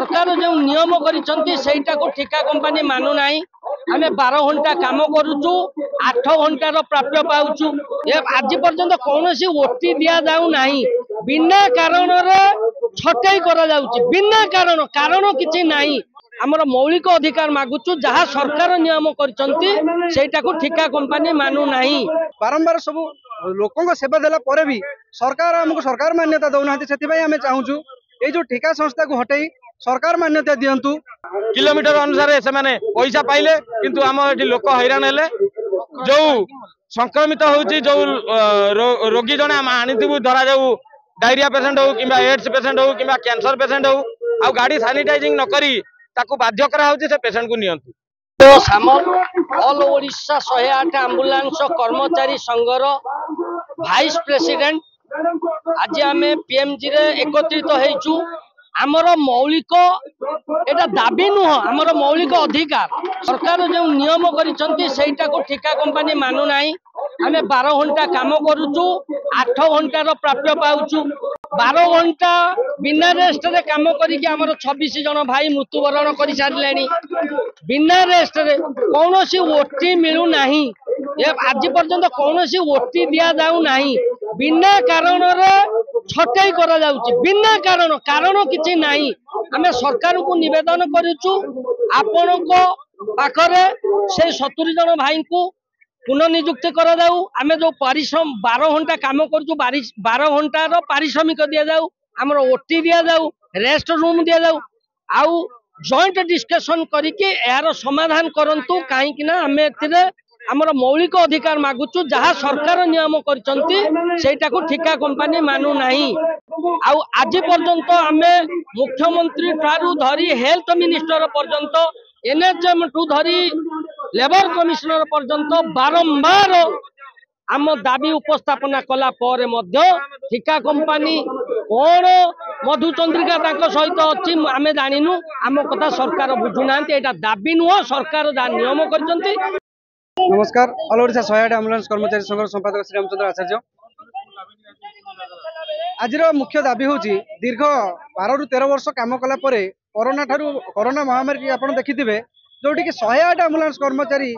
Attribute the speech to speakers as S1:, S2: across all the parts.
S1: सरकार जो नियम कर ठिका कंपानी मानु ना आम 12 घंटा कम करुचु 8 घंटार प्राप्य पाउचु आज पर्यंत कौन ओटी दि जाऊ ना बिना कारण छटई बिना कारण कारण किसी ना आमर मौलिक अधिकार मागुचु जहाँ सरकार नियम कर ठिका कंपानी मानु ना
S2: बारंबार सब लोकों सेवा देला परे भी सरकार आमको सरकार मान्यता दौना से आम चाहूँ ये जो ठिका संस्था को हटई सरकार मान्यता दिंतु
S3: किलोमीटर अनुसार से माने पैसा पाइले किंतु आम ये लोक हैरान हेले जो संक्रमित होउची जो रोगी जने आनीबू धरा जाऊ डायरिया पेसेंट हो कि एड्स पेसेंट हो कि कैंसर पेसेंट हो आ गाड़ी सानिटाइजिंग न करी ताकू बाध्य करा होउची से पेसेंट को नियंतु।
S1: तो सामल ऑल ओडिशा 108 एम्बुलेंस कर्मचारी संघर भाइस प्रेसिडेंट आज आम पीएमजी रे एकत्रित होइचु आमर मौलिक एटा दाबी नुह आमर मौलिक अधिकार सरकार जो नियम कर ठिका कंपानी मानु ना आम 12 घंटा काम करुचु 8 घंटार प्राप्य पाउचु 12 घंटा बिना रेस्ट रे काम करिक आमर 26 जन भाई मृत्युवरण कर सारे बिना रेस्ट रे कौन ओटी मिलू ना आज पर्यंत कौन ओटी दि जाऊ ना बिना कारण छटई बिना कारण कारण किसी ना आम सरकार को निवेदन करुचु आपण पाखरे से 70 जन भाई को पुनर्नियुक्ति कर आम जो परिश्रम 12 घंटा कम करुचु 12 घंटार पारिश्रमिक दि जाऊ आमर ओटी दि जाऊ रेस्ट रूम दि जाऊ आउ जॉइंट डिस्कशन करके यार समाधान करंतु कहीं आम आमर मौलिक अधिकार मागुचु जहाँ सरकार नियम कर ठिका कंपानी मानु ना आज पर्यंत आम मुख्यमंत्री ठारू धरी हेल्थ मिनिस्टर पर्यंत एनएचएम ठू धरी लेबर कमिश्नर पर्यंत बारंबार आम दाबी उपस्थापना कला पर ठिका कंपानी कौन मधुचंद्रिका सहित अच्छी आम जानिनु आम कथा सरकार बुझुना यहाँ दाबी नुह सरकार जहाँ नियम कर।
S2: नमस्कार ऑल ओडिशा 108 एम्बुलेंस कर्मचारी संघ संपादक श्री रामचंद्र आचार्य आज मुख्य दाबी हूँ दीर्घ 12 ରୁ 13 वर्ष कम कला कोरोना महामारी आप देखिथे जोटि 108 एम्बुलेंस कर्मचारी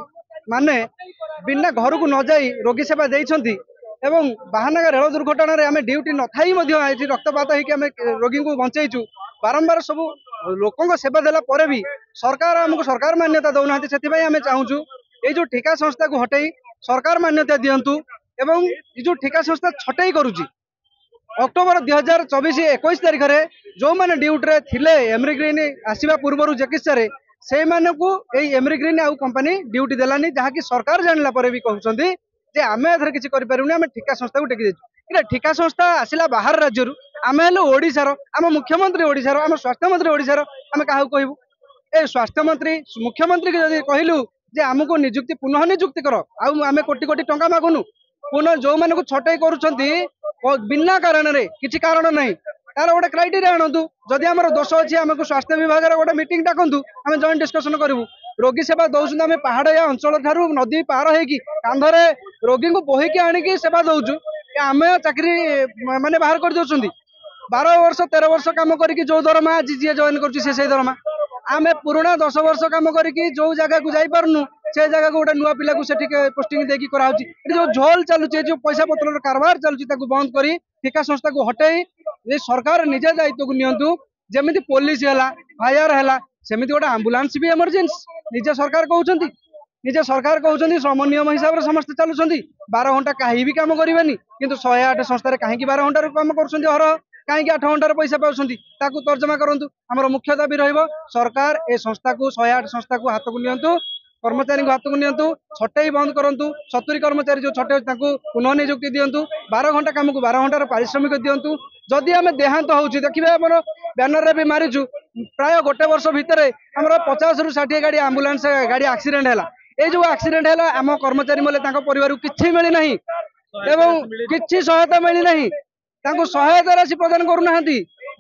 S2: माने बिना घर को न जाई रोगी सेवा देइछंती एवं बाहानगा रेल दुर्घटना रे आम ड्यूटी न थाई रक्तपात होकर रोगी को बंचेचु बारंबार सब लोकों सेवा देला परे भी सरकार आमको सरकार मान्यता दौना से आम चाहूँ ये जो ठिका संस्था को हटई सरकार मान्यता दिंतु एवं ये जो ठिका संस्था छटई करुच्ची अक्टोबर 2024-21 तारिख में जो मैंने ड्यूटी थिले एमरिग्रीन आसवा पूर्व चिकित्सा से एमरिग्रीन आउ कंपानी ड्यूटी देलानी जहाँकि सरकार जानला पर भी कहते जे आम एथर किसी करें आम ठिका संस्था को टेकी देचु ठिका संस्था आसला बाहर राज्य आम हेलु ओडिशार आम मुख्यमंत्री ओडिशार आम स्वास्थ्य मंत्री ओडिशार आम क्या कहूँ ए स्वास्थ्य मंत्री मुख्यमंत्री के जब कहलु जे आमको निजुक्ति पुनः निजुक्ति कर आम कोटी कोटी टंका मागुनु पुनः जो मैंने को छटई कर बिना कारण रे किसी कारण नहीं तार गोटे क्राइटेरिया आणतु जदि आम दोष अच्छी आमको स्वास्थ्य विभाग गोटे मीटिंग डाकतु आम जॉइंट डिस्कसन करूँ रोगी सेवा दौन आम पहाड़िया अंचल ठारू नदी पार होगी कांधरे रोगी को बोहिकी आणिकी सेवा दौचु आम चाकरी माने बाहर कर दौरान 12 वर्ष 13 वर्ष कम करके जो दरमा आज जी जॉइन कर दरमा आम पुराना 10 वर्ष कम करके जो जगह को जाई पारनु से जगह को गोटे नुआ पिला को पोस्टिंग देकी कराउची जो झोल चलुचे जो पैसा पत्र कारबार चलुची ताकू बंद करी ठिका संस्था को हटई ये सरकार निजे दायित्व को नियंतु जेमिति पुलिस है फायर है सेमिति गोटे आम्बुलांस भी इमरजेंसी निजे सरकार कहते श्रम नियम हिसाब से समस्त चलुंट 12 घंटा कहीं भी कम करेंगे किंतु 108 संस्था कहीं 12 घंटा कम कर कहीं 8 घंटार पैसा पाँच तर्जमा करूँ आमर मुख्य दाबी सरकार ए संस्था को 108 संस्था को हाथ को नियंतु कर्मचारी हाथ को नियंतु छटई बंद करूँ 70 कर्मचारी जो छटई पुनः नियुक्ति दिंतु 12 घंटा कम को 12 घंटार पारिश्रमिक दिंतु जदि आम देहांत हो देखिए आप बैनर रे भी मारिचु प्राय गोटे वर्ष भितर आम 50 ରୁ 60 गाड़ी आम्बुलांस गाड़ी एक्सीडेंट है ये जो एक्सीडेंट है आम कर्मचारी मले परिवार को किसी मिली ना एवं किसी सहायता मिली ना सहायता राशि प्रदान करूना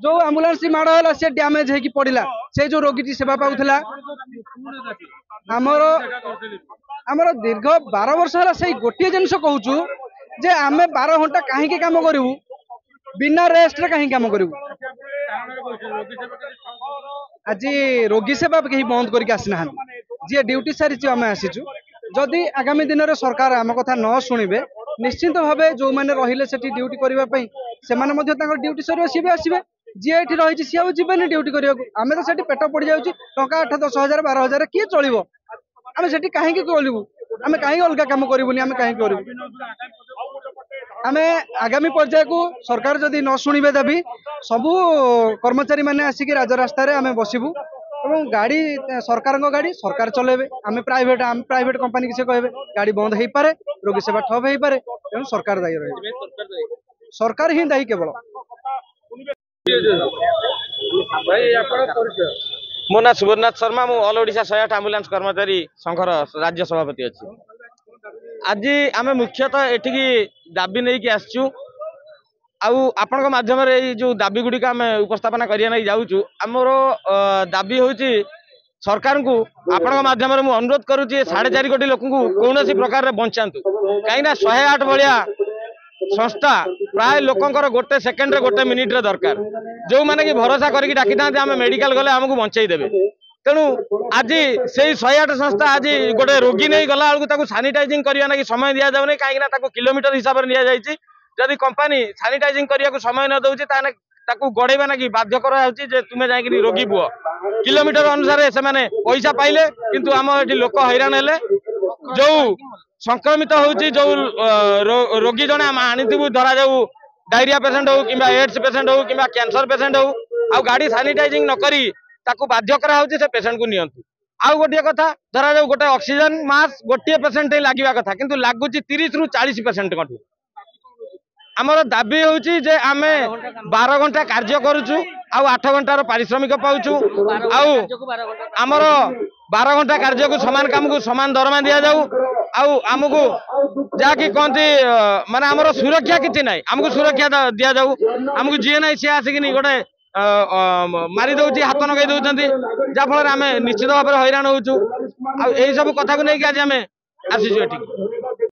S2: जो आम्बुलांस माड़ है सी डैमेज होगी पड़ा से जो रोगी सेवा पाला आमर दीर्घ 12 वर्ष है से गोटे जिनस कहूँ जे आम 12 घंटा कहीं कम करूँ बिना रेस्ट रे कहीं कम करूँ आज रोगी सेवा कहीं बंद करके आसीना जी ड्यूटी सारी आम आसीचु जदि आगामी दिन में सरकार आम कथा न शुणे निश्चिंत भाव जो मैंने रहिले से ड्यूटी करने से ड्यूटी सर सी भी आसवे जी ये रही सी आने ड्यूटी करने आम तो से पेट पड़ जाऊँ टा 8-10,000 12,000 किए चलो आम से कहीं करूँ आम कहीं अलग कम करूनी आम कहीं करूँ आम आगामी पर्याय को सरकार जदि न शुणे दाबी सबू कर्मचारी मैंने आसिक राजरास्तार आम बसबू और गाड़ी सरकार गाड़ी सरकार चलेबे आम प्राइवेट कंपनी किसी कहे गाड़ी बंद हो पारे रोगी सेवा ठप हो पारे तेणु सरकार दायी रहे सरकार ही दायी केवल
S3: मो ना सुवर्णनाथ शर्मा मु ऑल ओडिशा 108 एम्बुलेंस कर्मचारी संघर राज्य सभापति अच्छी आज आम मुख्यतः एठिकी दाबी नहीं कि आसचु आपण माध्यम जो दाबी गुड़िक आम उपस्थापना करने जाऊँ आमर दाबी हूँ सरकार को आपण माध्यम अनुरोध करुच्ची 4.5 कोटी लोक कौन प्रकार बंचातु कहीं 108 भाया संस्था प्राय लोकंर गोटे सेकेंड गोटे मिनिट दरकार जो मैंने कि भरोसा करके डाकी था आम मेडिकल गले आमको बंचाई देवे तेणु आज से 108 संस्था आज गोटे रोगी नहीं गला बेलू सानिटाइजिंग करने कि समय दि जाऊनी कहीं किलोमीटर हिसाब से नि जाइए जदि कंपनी सानिटाइजिंग करने को समय न दौर ताकू गड़ेबा ना कि बाध्य कर तुम्हें जाकि रोगी पुओ किलोमीटर अनुसार से पैसा पाइले किंतु आम ये लोक हैरान हेले जो संक्रमित होची जो रोगी जने आनीबू धरा जाऊ डायरिया पेसेंट हो कि एड्स पेसेंट हो कि कैंसर पेसेंट हो आ गाड़ी सानिटाइजिंग न करी ताकू बाध्य करा होची से पेसेंट को नियंतु आउ गोटे कथा धरा जाऊ गोटे ऑक्सीजन मास्क गोटे पेसेंट लागवा कथा किंतु लगुच 30 ରୁ 40% कटू आमर दाबी होची जे आमे 12 घंटा कार्य करूचु आउ 8 घंटार पारिश्रमिक पाउचु आउ आमर 12 घंटा कार्य को समान काम को समान दरमा दिया जाऊ आउ आमको जहाँकि कहती माने आमर सुरक्षा किसी ना आमको सुरक्षा दि जाऊ आमको जी ना सी आसिक गोटे मारी दौर हाथ नगई दौरान जहाँफल आम निश्चित भाव में हैरान होचु आ सब कथा को लेकिन आज आम आसीचु।